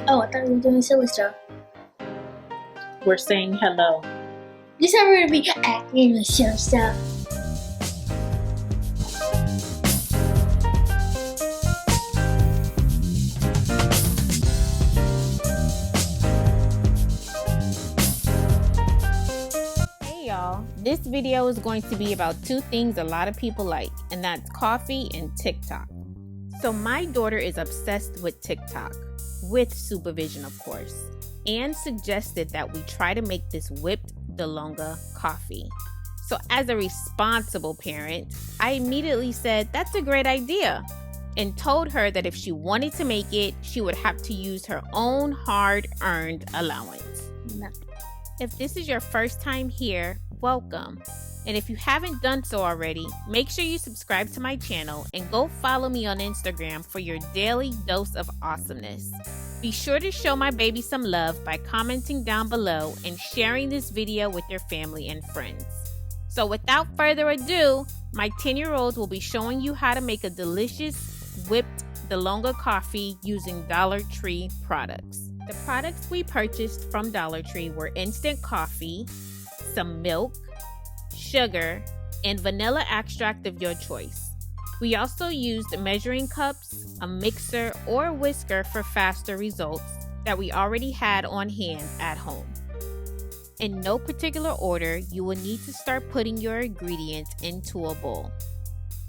Oh, I thought we were doing silly stuff. We're saying hello. You said we're gonna be acting with silly stuff. Hey y'all, this video is going to be about two things a lot of people like, and that's coffee and TikTok. So my daughter is obsessed with TikTok, with supervision of course, and suggested that we try to make this whipped Dalonga coffee. So as a responsible parent, I immediately said that's a great idea and told her that if she wanted to make it, she would have to use her own hard-earned allowance. No. If this is your first time here, welcome. And if you haven't done so already, make sure you subscribe to my channel and go follow me on Instagram for your daily dose of awesomeness. Be sure to show my baby some love by commenting down below and sharing this video with your family and friends. So without further ado, my 10-year-old will be showing you how to make a delicious whipped Dalonga coffee using Dollar Tree products. The products we purchased from Dollar Tree were instant coffee, some milk, sugar, and vanilla extract of your choice. We also used measuring cups, a mixer, or a whisker for faster results that we already had on hand at home. In no particular order, you will need to start putting your ingredients into a bowl.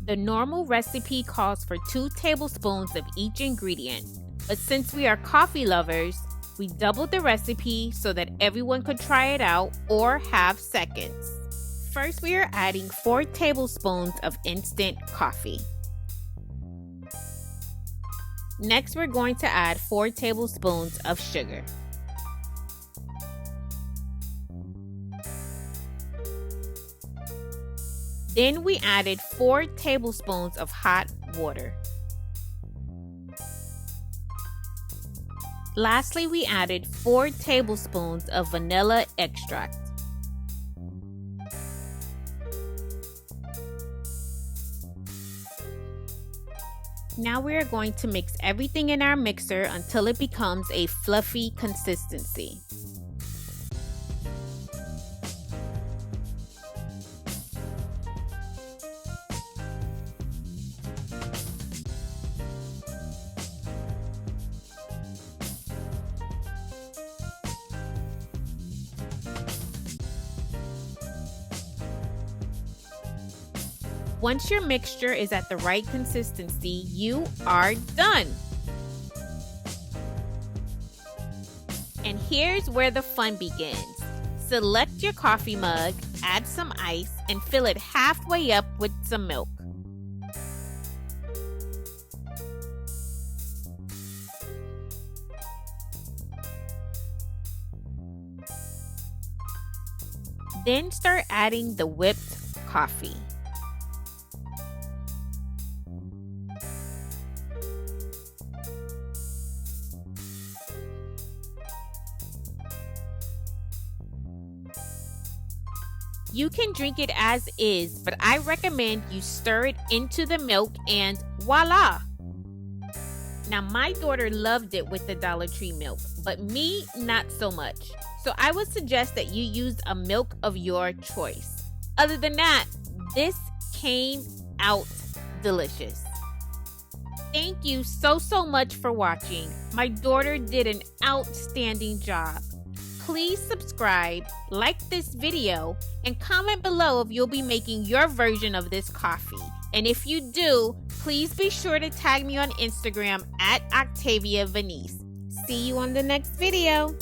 The normal recipe calls for 2 tablespoons of each ingredient, but since we are coffee lovers, we doubled the recipe so that everyone could try it out or have seconds. First, we are adding 4 tablespoons of instant coffee. Next, we're going to add 4 tablespoons of sugar. Then we added 4 tablespoons of hot water. Lastly, we added 4 tablespoons of vanilla extract. Now we are going to mix everything in our mixer until it becomes a fluffy consistency. Once your mixture is at the right consistency, you are done. And here's where the fun begins. Select your coffee mug, add some ice, and fill it halfway up with some milk. Then start adding the whipped coffee. You can drink it as is, but I recommend you stir it into the milk and voila! Now my daughter loved it with the Dollar Tree milk, but me not so much. So I would suggest that you use a milk of your choice. Other than that, this came out delicious. Thank you so much for watching. My daughter did an outstanding job. Please subscribe, like this video, and comment below if you'll be making your version of this coffee. And if you do, please be sure to tag me on Instagram at Octavia Venice. See you on the next video.